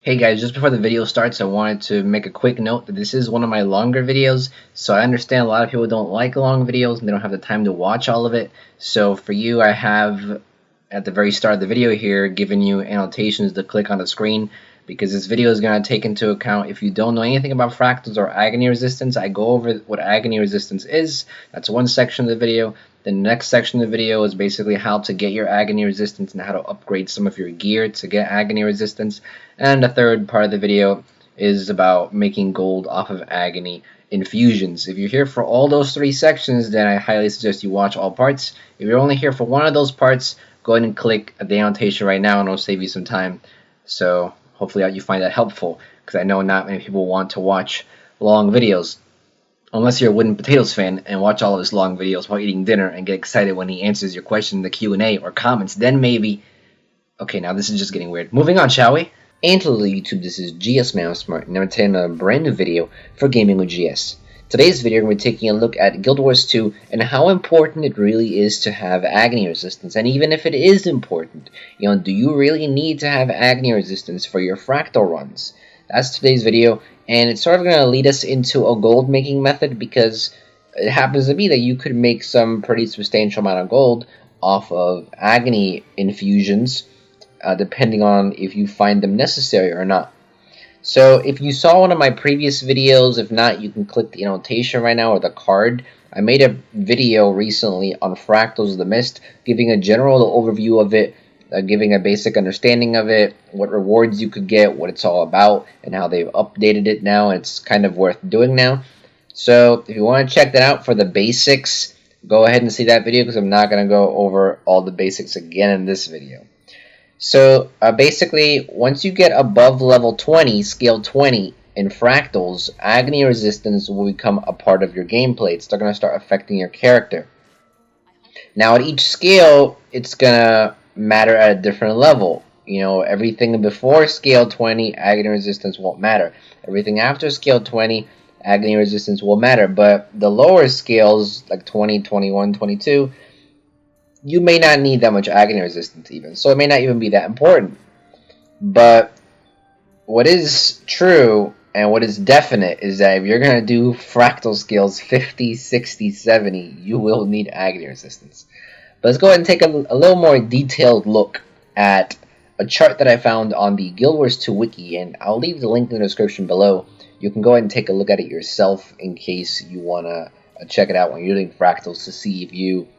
Hey guys, just before the video starts, I wanted to make a quick note that this is one of my longer videos, so I understand a lot of people don't like long videos and they don't have the time to watch all of it. So for you, I have at the very start of the video here given you annotations to click on the screen, because this video is going to take into account, if you don't know anything about fractals or agony resistance, I go over what agony resistance is. That's one section of the video. The next section of the video is basically how to get your agony resistance and how to upgrade some of your gear to get agony resistance. And the third part of the video is about making gold off of agony infusions. If you're here for all those three sections, then I highly suggest you watch all parts. If you're only here for one of those parts, go ahead and click the annotation right now and it'll save you some time. So hopefully you find that helpful, because I know not many people want to watch long videos. Unless you're a Wooden Potatoes fan and watch all of his long videos while eating dinner and get excited when he answers your question in the Q&A or comments, then maybe. Okay, now this is just getting weird. Moving on, shall we? And hello YouTube, this is GS Man Smart, and I'm taking a brand new video for Gaming with GS. Today's video, we're taking a look at Guild Wars 2 and how important it really is to have agony resistance. And even if it is important, do you really need to have agony resistance for your fractal runs? That's today's video, and it's sort of going to lead us into a gold making method, because it happens to be that you could make some pretty substantial amount of gold off of agony infusions, depending on if you find them necessary or not. So if you saw one of my previous videos, if not, you can click the annotation right now or the card. I made a video recently on Fractals of the Mist, giving a general overview of it, giving a basic understanding of it, what rewards you could get, what it's all about, and how they've updated it now. It's kind of worth doing now. So if you want to check that out for the basics, go ahead and see that video, because I'm not going to go over all the basics again in this video. So basically, once you get above level 20, scale 20 in Fractals, agony resistance will become a part of your gameplay. It's going to start affecting your character. Now at each scale, it's going to matter at a different level. Everything before scale 20, agony resistance won't matter. Everything after scale 20, agony resistance will matter. But the lower scales, like 20, 21, 22, you may not need that much agony resistance even. So it may not even be that important. But what is true and what is definite is that if you're going to do fractal skills 50, 60, 70, you will need agony resistance. But let's go ahead and take a little more detailed look at a chart that I found on the Guild Wars 2 wiki, and I'll leave the link in the description below. You can go ahead and take a look at it yourself in case you want to check it out when you're doing fractals, to see if you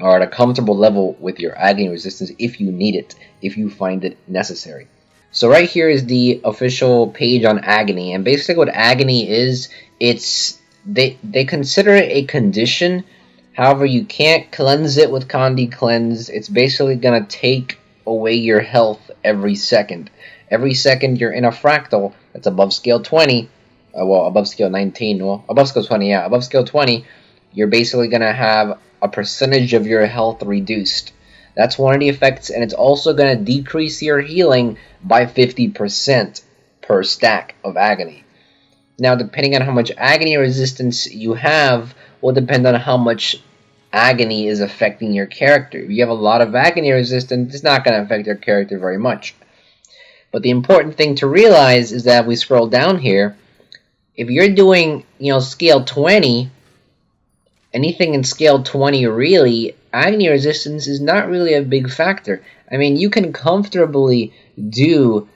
are at a comfortable level with your agony resistance, if you need it, if you find it necessary. So right here is the official page on agony, and basically what agony is, they consider it a condition. However, you can't cleanse it with Condi Cleanse. It's basically going to take away your health every second. Every second you're in a fractal that's above scale 20, above scale 19, above scale 20, yeah, above scale 20, you're basically going to have a percentage of your health reduced. That's one of the effects, and it's also going to decrease your healing by 50% per stack of agony. Now, depending on how much agony resistance you have, will depend on how much agony is affecting your character. If you have a lot of agony resistance, it's not going to affect your character very much. But the important thing to realize is that if we scroll down here, if you're doing, scale 20, anything in scale 20 really, agony resistance is not really a big factor. I mean, you can comfortably do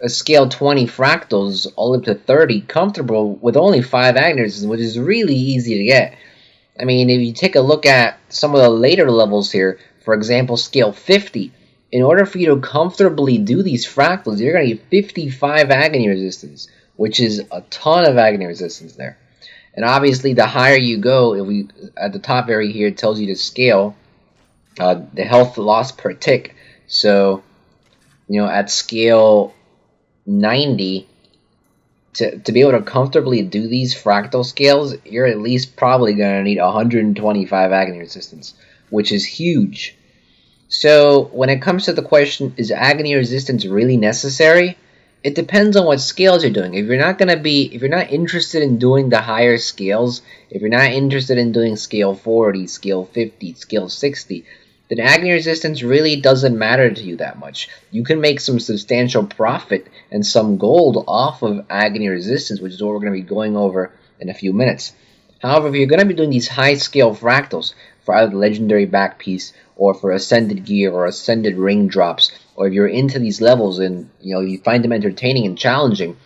a scale 20 fractals all up to 30 comfortable with only 5 agony resistance, which is really easy to get. I mean, if you take a look at some of the later levels here, for example, scale 50, in order for you to comfortably do these fractals, you're going to get 55 agony resistance, which is a ton of agony resistance there. And obviously, the higher you go, at the top area here, it tells you to scale the health loss per tick. So, at scale 90, to be able to comfortably do these fractal scales, you're at least probably going to need 125 agony resistance, which is huge. So when it comes to the question, is agony resistance really necessary? It depends on what scales you're doing. If you're not interested in doing the higher scales, if you're not interested in doing scale 40, scale 50, scale 60, then Agony Resistance really doesn't matter to you that much. You can make some substantial profit and some gold off of Agony Resistance, which is what we're going to be going over in a few minutes. However, if you're going to be doing these high-scale fractals for either the legendary back piece or for ascended gear or ascended ring drops, or if you're into these levels and you find them entertaining and challenging,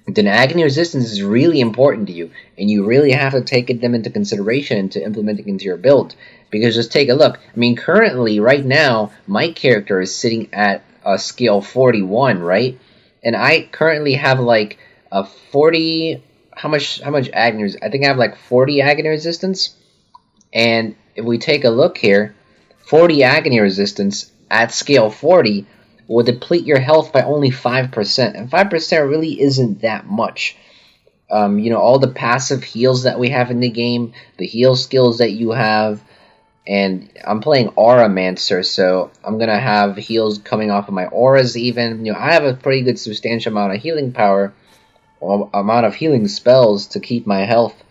then Agony Resistance is really important to you, and you really have to take them into consideration and to implement it into your build. Because just take a look. I mean, currently, right now, my character is sitting at a scale 41, right? And I currently have like a 40. How much Agony? I think I have like 40 Agony Resistance. And if we take a look here, 40 Agony Resistance at scale 40 will deplete your health by only 5%, and 5% really isn't that much. All the passive heals that we have in the game, the heal skills that you have, and I'm playing Auramancer, so I'm gonna have heals coming off of my auras. Even I have a pretty good substantial amount of healing power, or amount of healing spells to keep my health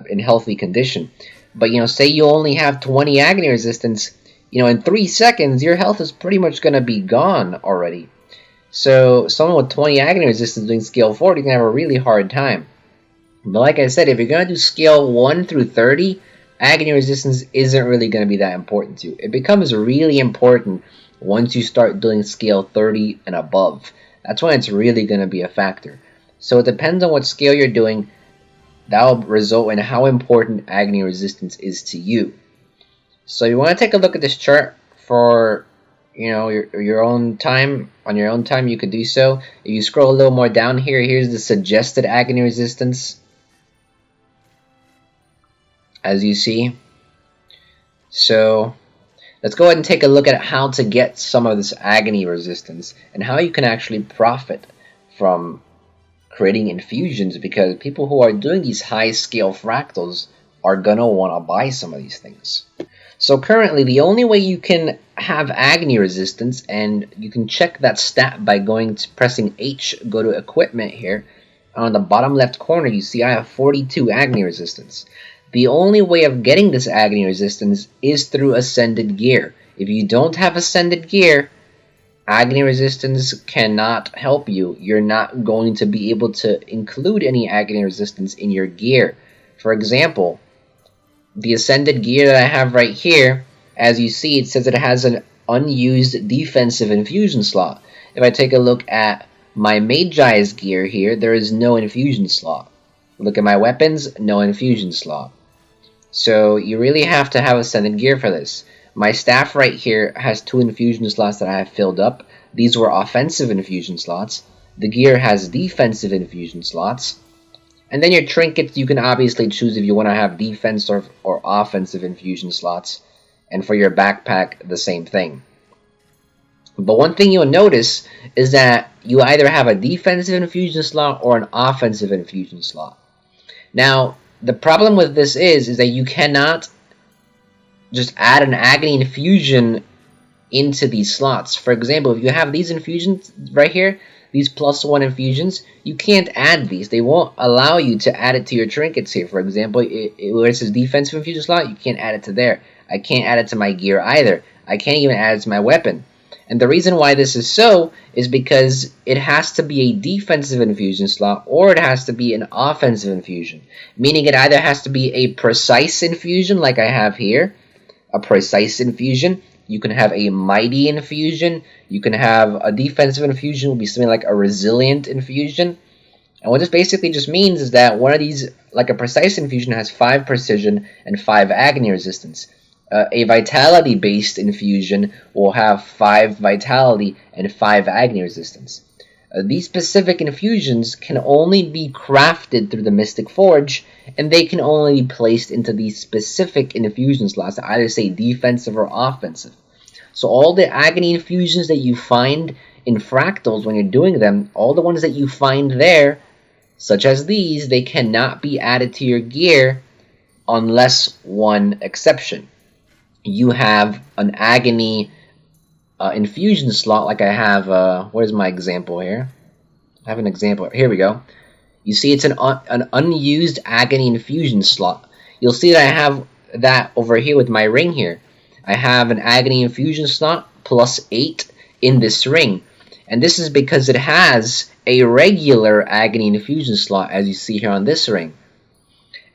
in healthy condition. But say you only have 20 Agony Resistance. In 3 seconds, your health is pretty much going to be gone already. So someone with 20 Agony Resistance doing scale 40 is going to have a really hard time. But like I said, if you're going to do scale 1 through 30, Agony Resistance isn't really going to be that important to you. It becomes really important once you start doing scale 30 and above. That's when it's really going to be a factor. So it depends on what scale you're doing. That will result in how important Agony Resistance is to you. So you want to take a look at this chart for your own time. On your own time, you could do so. If you scroll a little more down here, here's the suggested Agony Resistance, as you see. So let's go ahead and take a look at how to get some of this Agony Resistance and how you can actually profit from creating infusions, because people who are doing these high scale fractals are gonna want to buy some of these things. So currently, the only way you can have Agony Resistance, and you can check that stat by pressing H, go to Equipment here. On the bottom left corner, you see I have 42 Agony Resistance. The only way of getting this Agony Resistance is through Ascended Gear. If you don't have Ascended Gear, Agony Resistance cannot help you. You're not going to be able to include any Agony Resistance in your gear. For example, the Ascended Gear that I have right here, as you see, it says it has an unused defensive infusion slot. If I take a look at my Magi's gear here, there is no infusion slot. Look at my weapons, no infusion slot. So you really have to have Ascended Gear for this. My staff right here has 2 infusion slots that I have filled up. These were offensive infusion slots. The gear has defensive infusion slots. And then your trinkets, you can obviously choose if you want to have defense or offensive infusion slots. And for your backpack, the same thing. But one thing you'll notice is that you either have a defensive infusion slot or an offensive infusion slot. Now, the problem with this is that you cannot just add an Agony Infusion into these slots. For example, if you have these infusions right here, these +1 infusions, you can't add these. They won't allow you to add it to your trinkets here. For example, where it says defensive infusion slot, you can't add it to there. I can't add it to my gear either. I can't even add it to my weapon. And the reason why this is so is because it has to be a defensive infusion slot or it has to be an offensive infusion. Meaning it either has to be a precise infusion like I have here, a precise infusion. You can have a mighty infusion. You can have a defensive infusion will be something like a resilient infusion. And what this basically just means is that one of these, like a precise infusion, has 5 precision and 5 agony resistance. A vitality-based infusion will have 5 vitality and 5 agony resistance. These specific infusions can only be crafted through the Mystic Forge, and they can only be placed into these specific infusion slots that either say defensive or offensive. So all the agony infusions that you find in Fractals when you're doing them, all the ones that you find there, such as these, they cannot be added to your gear unless one exception. You have an agony infusion slot like I have, where's my example here? I have an example, here we go. You see it's an unused agony infusion slot. You'll see that I have that over here with my ring here. I have an Agony Infusion slot plus 8 in this ring. And this is because it has a regular Agony Infusion slot, as you see here on this ring.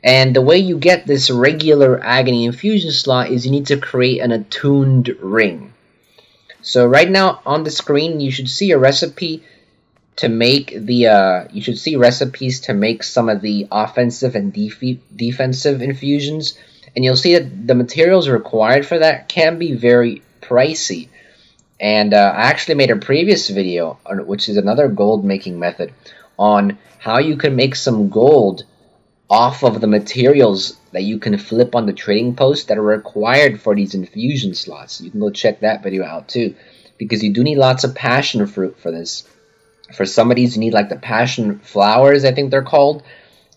And the way you get this regular Agony Infusion slot is you need to create an attuned ring. So right now on the screen, you should see a recipe to make the you should see recipes to make some of the offensive and defensive infusions, and you'll see that the materials required for that can be very pricey. And I actually made a previous video, which is another gold making method, on how you can make some gold off of the materials that you can flip on the trading post that are required for these infusion slots. You can go check that video out too, because you do need lots of passion fruit for this. For some of these, you need like the passion flowers, I think they're called,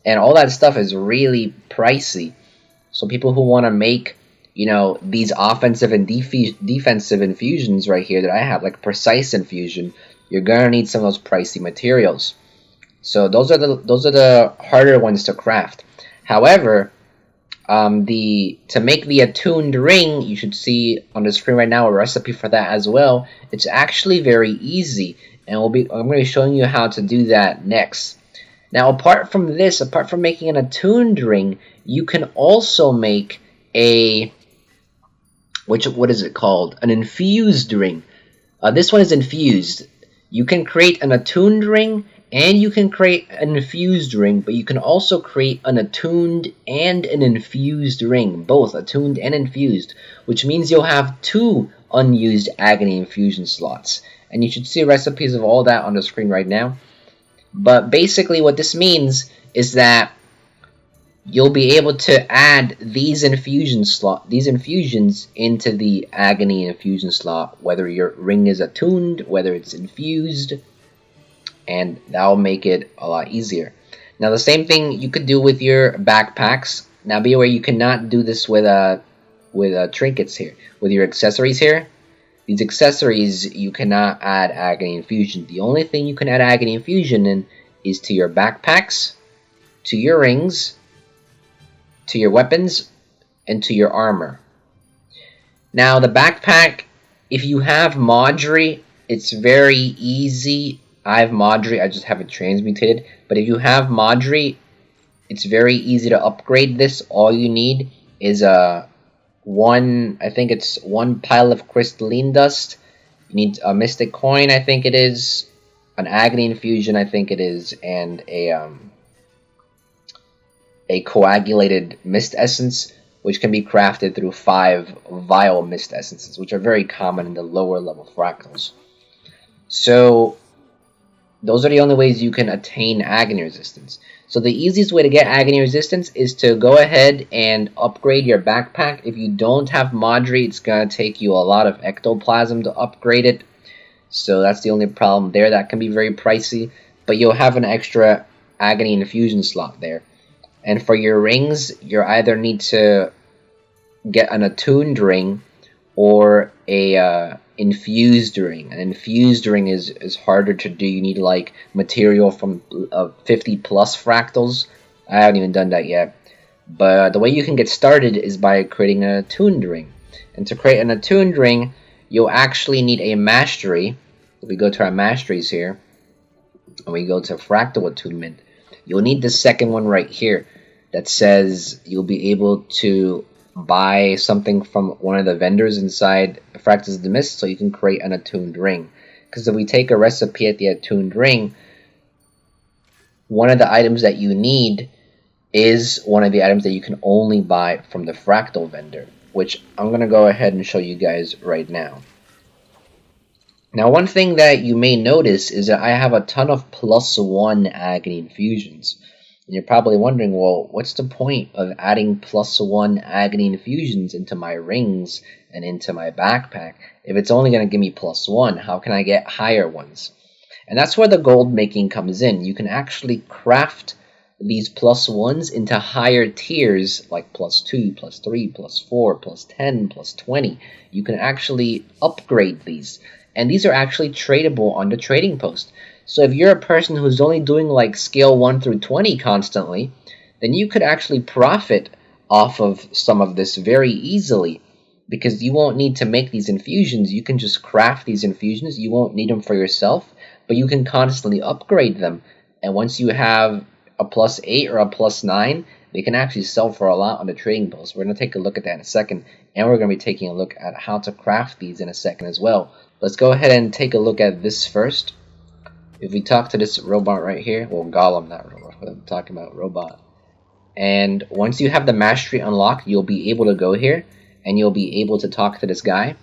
and all that stuff is really pricey. So people who want to make, you know, these offensive and defensive infusions right here that I have, like precise infusion, you're gonna need some of those pricey materials. So those are the harder ones to craft. However, to make the attuned ring, you should see on the screen right now a recipe for that as well. It's actually very easy, and I'm going to be showing you how to do that next. Now, apart from this, apart from making an attuned ring, you can also make a what is it called? An infused ring. This one is infused. You can create an attuned ring, and you can create an infused ring, but you can also create an attuned and an infused ring, both attuned and infused, which means you'll have 2 unused Agony Infusion slots. And you should see recipes of all that on the screen right now. But basically what this means is that you'll be able to add these infusions into the Agony Infusion slot, whether your ring is attuned, whether it's infused, and that'll make it a lot easier. Now the same thing you could do with your backpacks. Now be aware you cannot do this with trinkets here, with your accessories here. These accessories you cannot add Agony Infusion. The only thing you can add Agony Infusion in is to your backpacks, to your rings, to your weapons, and to your armor. Now the backpack, if you have Maudry, it's very easy. I have Maudry, I just have it transmutated. But if you have Maudry, it's very easy to upgrade this. All you need is one pile of crystalline dust. You need a mystic coin, I think it is, an Agony Infusion, I think it is, and a coagulated mist essence, which can be crafted through 5 vile mist essences, which are very common in the lower level fractals. So those are the only ways you can attain Agony Resistance. So the easiest way to get Agony Resistance is to go ahead and upgrade your backpack. If you don't have Maudry, it's going to take you a lot of ectoplasm to upgrade it. So that's the only problem there. That can be very pricey. But you'll have an extra Agony Infusion slot there. And for your rings, you either need to get an attuned ring or a infused ring. An infused ring is harder to do. You need like material from 50 plus fractals. I haven't even done that yet. But the way you can get started is by creating an attuned ring. And to create an attuned ring, you'll actually need a mastery. If we go to our masteries here, and we go to fractal attunement, you'll need the second one right here that says you'll be able to buy something from one of the vendors inside Fractals of the Mist so you can create an attuned ring. Because if we take a recipe at the attuned ring, one of the items that you need is one of the items that you can only buy from the Fractal vendor, which I'm going to go ahead and show you guys right now. Now one thing that you may notice is that I have a ton of +1 Agony Infusions. And you're probably wondering, well, what's the point of adding +1 Agony Infusions into my rings and into my backpack? If it's only going to give me +1, how can I get higher ones? And that's where the gold making comes in. You can actually craft these +1s into higher tiers, like +2, +3, +4, +10, +20. You can actually upgrade these. And these are actually tradable on the trading post. So if you're a person who's only doing like scale 1 through 20 constantly, then you could actually profit off of some of this very easily. because you won't need to make these infusions. You can just craft these infusions. You won't need them for yourself, but you can constantly upgrade them. And once you have a +8 or a +9, they can actually sell for a lot on the trading post. We're going to take a look at that in a second, and we're going to be taking a look at how to craft these in a second as well. Let's go ahead and take a look at this first. If we talk to this robot right here, well, Golem, not robot, but I'm talking about robot. And once you have the mastery unlocked, you'll be able to go here, and you'll be able to talk to this guy.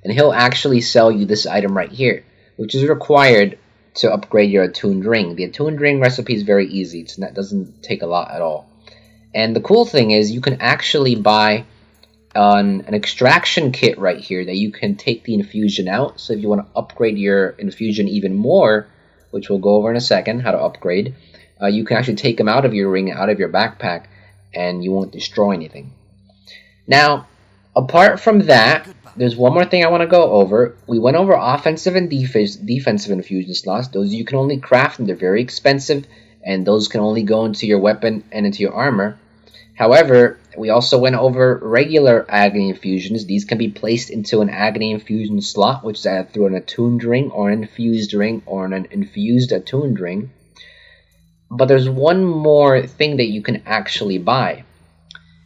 And he'll actually sell you this item right here, which is required to upgrade your Attuned ring. The Attuned ring recipe is very easy. It doesn't take a lot at all. And the cool thing is you can actually buy an extraction kit right here that you can take the infusion out. So if you want to upgrade your infusion even more, which we'll go over in a second, how to upgrade, you can actually take them out of your ring, out of your backpack, and you won't destroy anything. Now, apart from that, there's one more thing I want to go over. We went over offensive and defensive infusion slots. Those you can only craft, and they're very expensive, and those can only go into your weapon and into your armor. However, we also went over regular Agony Infusions. These can be placed into an Agony Infusion slot, which is either through an Attuned ring or an Infused ring or an Infused Attuned ring. But there's one more thing that you can actually buy,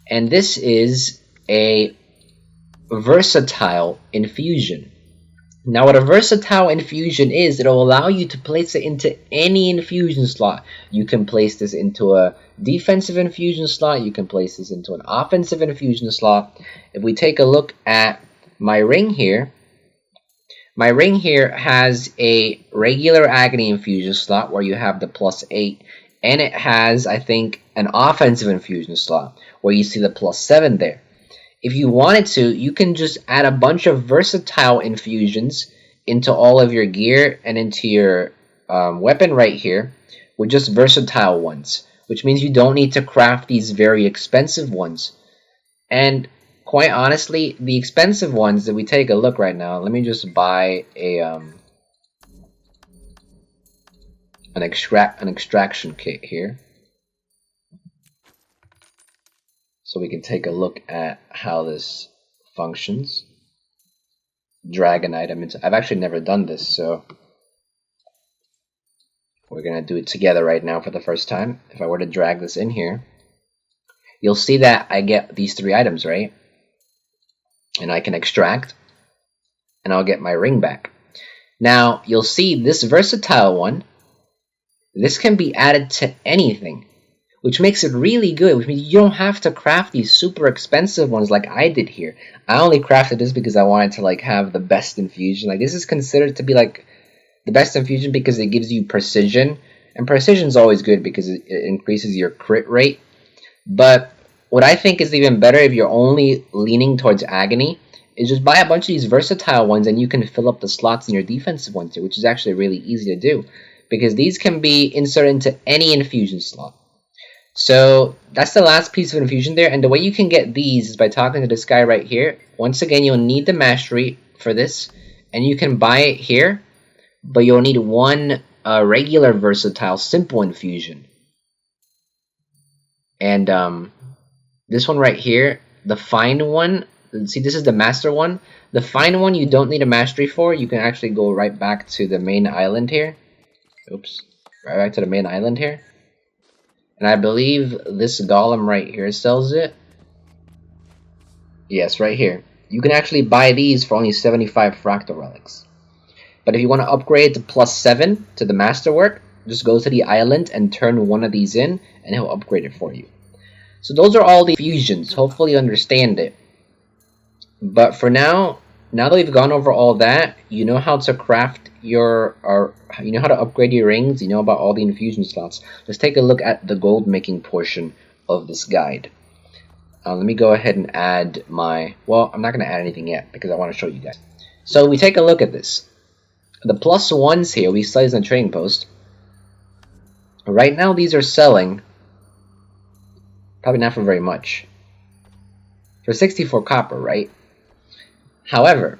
and this is a versatile infusion. Now, what a versatile infusion is, it'll allow you to place it into any infusion slot. You can place this into a defensive infusion slot. You can place this into an offensive infusion slot. If we take a look at my ring here has a regular Agony Infusion slot where you have the +8, and it has, I think, an offensive infusion slot where you see the +7 there. If you wanted to, you can just add a bunch of versatile infusions into all of your gear and into your weapon right here with just versatile ones, which means you don't need to craft these very expensive ones. And quite honestly, the expensive ones that we take a look right now, let me just buy a an extraction kit here, so we can take a look at how this functions. Drag an item into... I've actually never done this, so we're going to do it together right now for the first time. If I were to drag this in here, you'll see that I get these 3 items, right? And I can extract, and I'll get my ring back. Now, you'll see this versatile one, this can be added to anything, which makes it really good, which means you don't have to craft these super expensive ones like I did here. I only crafted this because I wanted to like have the best infusion. Like, this is considered to be like the best infusion because it gives you precision, and precision is always good because it increases your crit rate. But what I think is even better, if you're only leaning towards Agony, is just buy a bunch of these versatile ones and you can fill up the slots in your defensive ones too, which is actually really easy to do because these can be inserted into any infusion slot. So that's the last piece of infusion there, and the way you can get these is by talking to this guy right here. Once again, you'll need the mastery for this, and you can buy it here, but you'll need one regular versatile simple infusion. And this one right here, the fine one, see, this is the master one. The fine one you don't need a mastery for. You can actually go right back to the main island here. Oops, right back to the main island here. And I believe this golem right here sells it. Yes, right here. You can actually buy these for only 75 fractal relics. But if you want to upgrade to +7 to the masterwork, just go to the island and turn one of these in, and he'll upgrade it for you. So those are all the fusions. Hopefully you understand it. But for now that we've gone over all that, you know how to craft your, you know how to upgrade your rings, you know about all the infusion slots. Let's take a look at the gold making portion of this guide. Let me go ahead and add my, well, I'm not going to add anything yet because I want to show you guys. So we take a look at this. The +1s here, we saw these on the trading post. Right now these are selling, probably not for very much, for 64 copper, right? However,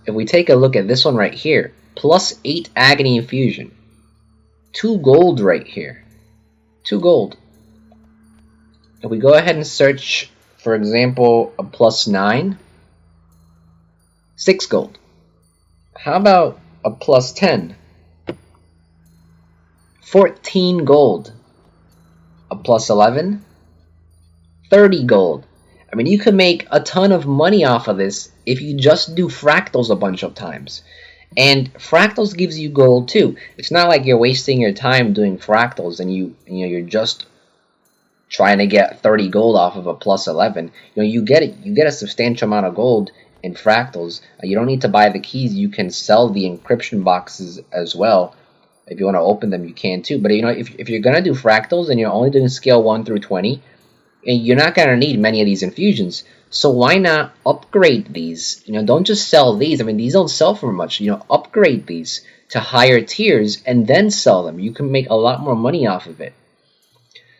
if we take a look at this one right here, +8 Agony Infusion, 2 gold right here, 2 gold. If we go ahead and search for example, a +9, 6 gold. How about a +10, 14 gold. A +11, 30 gold. I mean, you can make a ton of money off of this if you just do fractals a bunch of times. And fractals gives you gold too. It's not like you're wasting your time doing fractals and you're just trying to get 30 gold off of a +11. You get it. You get a substantial amount of gold in fractals. You don't need to buy the keys. You can sell the encryption boxes as well. If you want to open them, you can too. But if you're gonna do fractals and you're only doing scale 1 through 20, you're not gonna need many of these infusions. So why not upgrade these? Don't just sell these. I mean, these don't sell for much. Upgrade these to higher tiers and then sell them. You can make a lot more money off of it.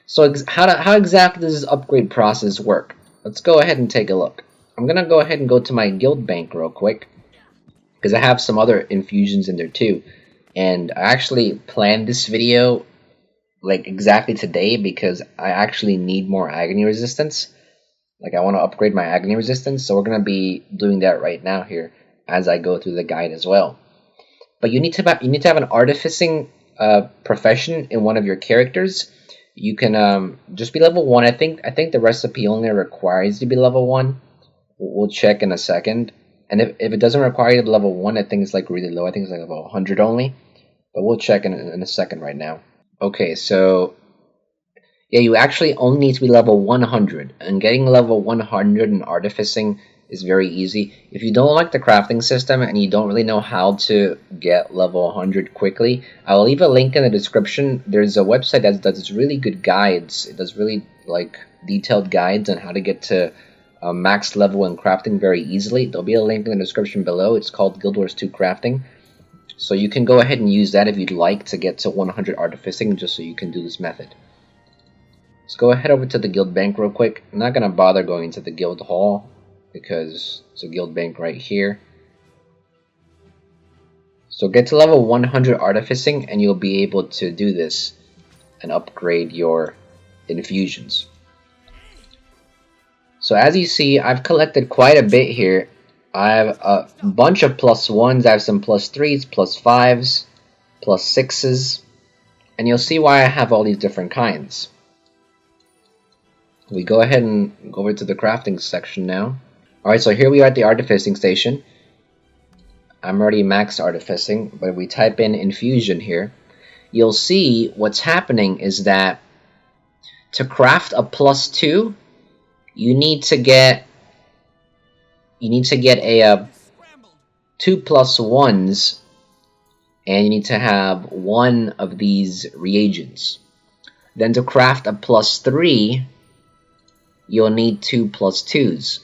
So how exactly does this upgrade process work? Let's go ahead and take a look. I'm gonna go ahead and go to my guild bank real quick because I have some other infusions in there too. And I actually planned this video like exactly today because I actually need more Agony Resistance. Like, I want to upgrade my Agony Resistance, so we're going to be doing that right now here as I go through the guide as well. But you need to have an artificing profession in one of your characters. You can just be level 1. I think the recipe only requires you to be level 1. We'll check in a second. And if it doesn't require you to be level 1, I think it's like really low. I think it's like level 100 only. But we'll check in a second right now. Okay, so yeah, you actually only need to be level 100. And getting level 100 in artificing is very easy. If you don't like the crafting system and you don't really know how to get level 100 quickly, I'll leave a link in the description. There's a website that does really good guides. It does really like detailed guides on how to get to max level in crafting very easily. There'll be a link in the description below. It's called GW2 Fractals. So you can go ahead and use that if you'd like to get to 100 artificing, just so you can do this method. Let's go ahead over to the guild bank real quick. I'm not going to bother going to the guild hall because it's a guild bank right here. So get to level 100 artificing and you'll be able to do this and upgrade your infusions. So as you see, I've collected quite a bit here. I have a bunch of +1s, I have some +3s, +5s, +6s, and you'll see why I have all these different kinds. We go ahead and go over to the crafting section now. Alright, so here we are at the artificing station. I'm already max artificing, but if we type in Infusion here, you'll see what's happening is that to craft a +2, you need to get a 2 +1s, and you need to have 1 of these reagents. Then to craft a +3, you'll need 2 +2s.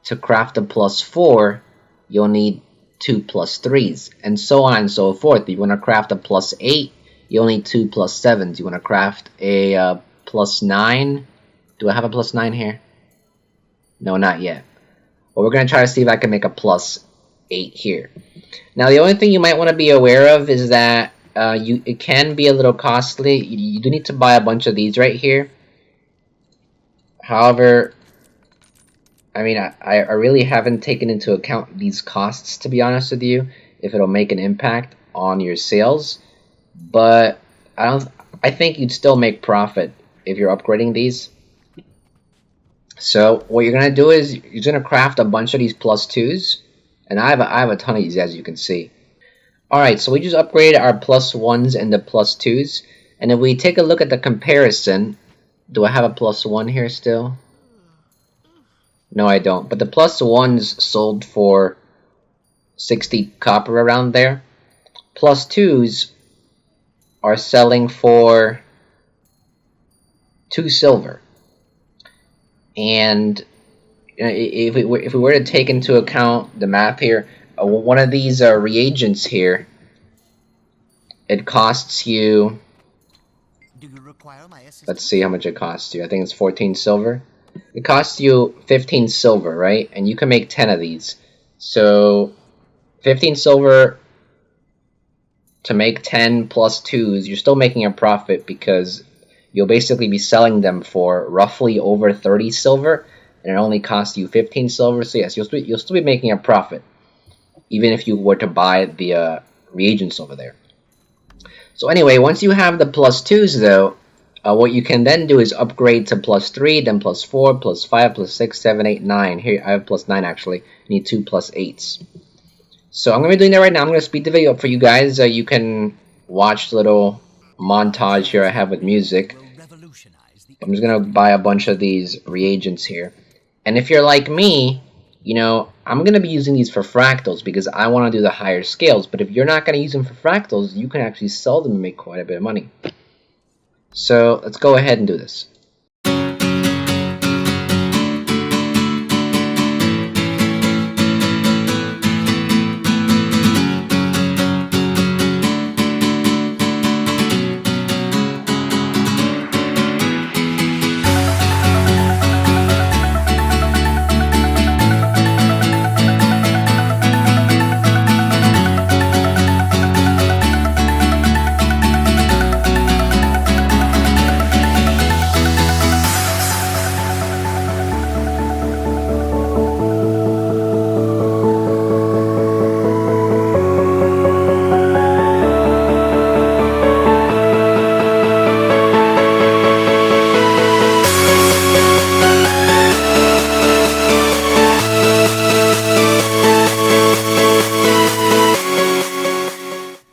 To craft a +4, you'll need 2 +3s, and so on and so forth. If you want to craft a +8, you'll need 2 +7s. You want to craft a +9. Do I have a +9 here? No, not yet. But we're going to try to see if I can make a +8 here. Now, the only thing you might want to be aware of is that it can be a little costly. You do need to buy a bunch of these right here. However, I mean, I really haven't taken into account these costs, to be honest with you, if it'll make an impact on your sales. But I think you'd still make profit if you're upgrading these. So what you're gonna do is you're gonna craft a bunch of these +2s, and I have a ton of these, as you can see. All right, so we just upgraded our +1s and the +2s, and if we take a look at the comparison, do I have a +1 here still? No, I don't. But the +1s sold for 60 copper around there. +2s are selling for 2 silver. And if we were to take into account the math here, one of these reagents here, it costs you, let's see how much it costs you. I think it's 14 silver. It costs you 15 silver, right? And you can make 10 of these. So 15 silver to make 10 +2s, you're still making a profit because you'll basically be selling them for roughly over 30 silver. and it only costs you 15 silver. So yes, you'll still be making a profit, even if you were to buy the reagents over there. So anyway, once you have the +2s though, what you can then do is upgrade to +3, then +4, +5, +6, 7, 8, 9. Here I have +9 actually. You need 2 +8s. So I'm going to be doing that right now. I'm going to speed the video up for you guys. You can watch the little montage here I have with music. I'm just going to buy a bunch of these reagents here. And if you're like me, you know, I'm going to be using these for fractals because I want to do the higher scales. But if you're not going to use them for fractals, you can actually sell them and make quite a bit of money. So let's go ahead and do this.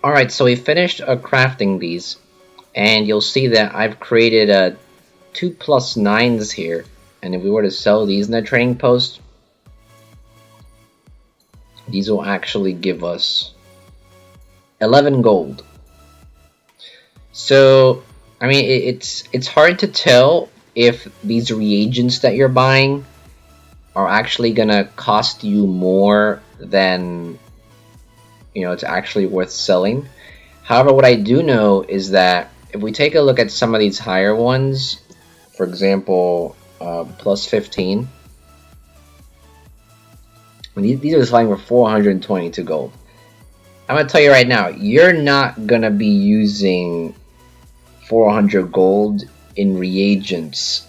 Alright, so we finished crafting these, and you'll see that I've created 2 +9s here, and if we were to sell these in the trading post, these will actually give us 11 gold. So, I mean, it's hard to tell if these reagents that you're buying are actually gonna cost you more than, you know, it's actually worth selling. However, what I do know is that if we take a look at some of these higher ones, for example, +15, these are selling for 422 gold. I'm gonna tell you right now, you're not gonna be using 400 gold in reagents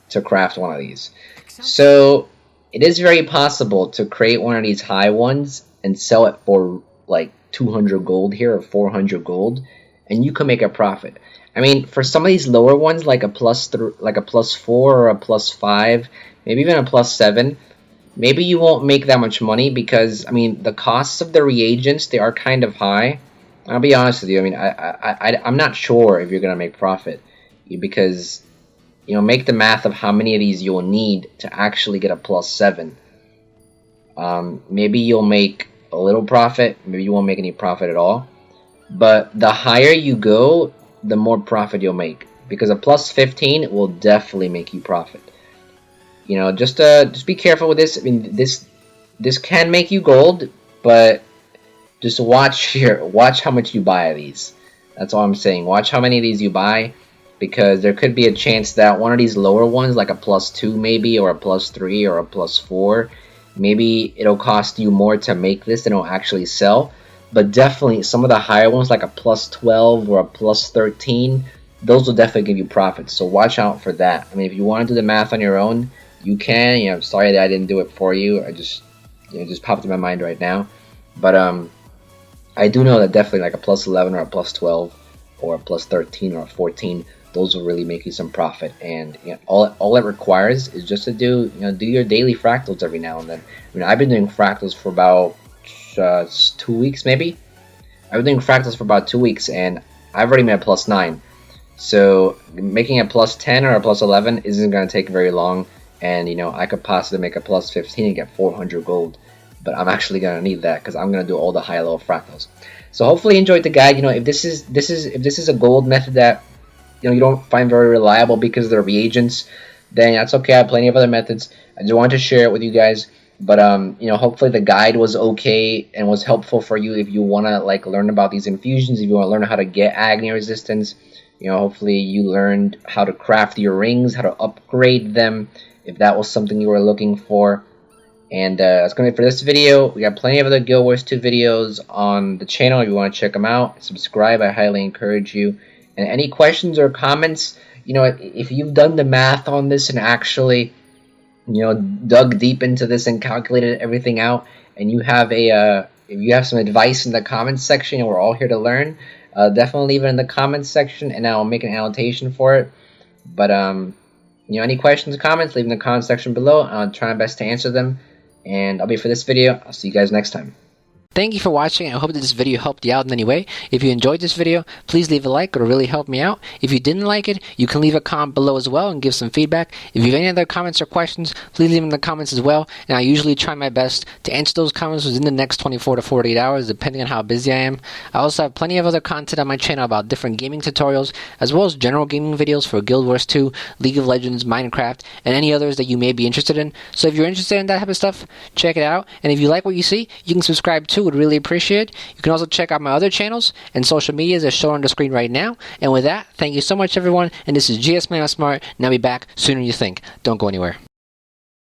to craft one of these. So it is very possible to create one of these high ones and sell it for like 200 gold here or 400 gold, and you can make a profit. I mean, for some of these lower ones, like a +4 or a +5, maybe even a +7, maybe you won't make that much money because, I mean, the costs of the reagents, they are kind of high. I'll be honest with you. I mean, I'm not sure if you're gonna make profit because, you know, make the math of how many of these you'll need to actually get a +7. Maybe you'll make a little profit, maybe you won't make any profit at all. But the higher you go, the more profit you'll make, because a +15 will definitely make you profit. You know, just be careful with this. I mean, this can make you gold, but just watch here. Watch how much you buy of these. That's all I'm saying. Watch how many of these you buy, because there could be a chance that one of these lower ones, like a +2 maybe, or a +3 or a +4, maybe it'll cost you more to make this than it'll actually sell. But definitely some of the higher ones, like a +12 or a +13, those will definitely give you profits. So watch out for that. I mean, if you want to do the math on your own, you can. You know, I'm sorry that I didn't do it for you. I just, you know, just popped in my mind right now. But I do know that definitely like a +11 or a +12 or a +13 or a 14, those will really make you some profit. And you know, all it requires is just to do your daily fractals every now and then. I mean, I've been doing fractals for about 2 weeks maybe. I've been doing fractals for about 2 weeks, and I've already made a +9. So making a +10 or a +11 isn't going to take very long, and you know, I could possibly make a +15 and get 400 gold. But I'm actually going to need that because I'm going to do all the high level fractals. So hopefully you enjoyed the guide. You know, if this is a gold method that, you know, you don't find very reliable because of the reagents, then that's okay. I have plenty of other methods. I just wanted to share it with you guys. But you know, hopefully the guide was okay and was helpful for you if you want to like learn about these infusions, if you want to learn how to get Agony Resistance. You know, hopefully you learned how to craft your rings, how to upgrade them, if that was something you were looking for. And that's going to be it for this video. We got plenty of other Guild Wars 2 videos on the channel if you want to check them out. Subscribe, I highly encourage you. And any questions or comments, you know, if you've done the math on this and actually, dug deep into this and calculated everything out, and you have if you have some advice in the comments section, we're all here to learn. Definitely leave it in the comments section, and I'll make an annotation for it. But any questions or comments, leave in the comments section below. I'll try my best to answer them. And I'll be for this video. I'll see you guys next time. Thank you for watching. I hope that this video helped you out in any way. If you enjoyed this video, please leave a like. It'll really help me out. If you didn't like it, you can leave a comment below as well and give some feedback. If you have any other comments or questions, please leave them in the comments as well. And I usually try my best to answer those comments within the next 24 to 48 hours, depending on how busy I am. I also have plenty of other content on my channel about different gaming tutorials, as well as general gaming videos for Guild Wars 2, League of Legends, Minecraft, and any others that you may be interested in. So if you're interested in that type of stuff, check it out. And if you like what you see, you can subscribe too. Would really appreciate it. You can also check out my other channels and social medias as shown on the screen right now. And with that, thank you so much, everyone. And this is GS Smart. Now be back sooner than you think. Don't go anywhere.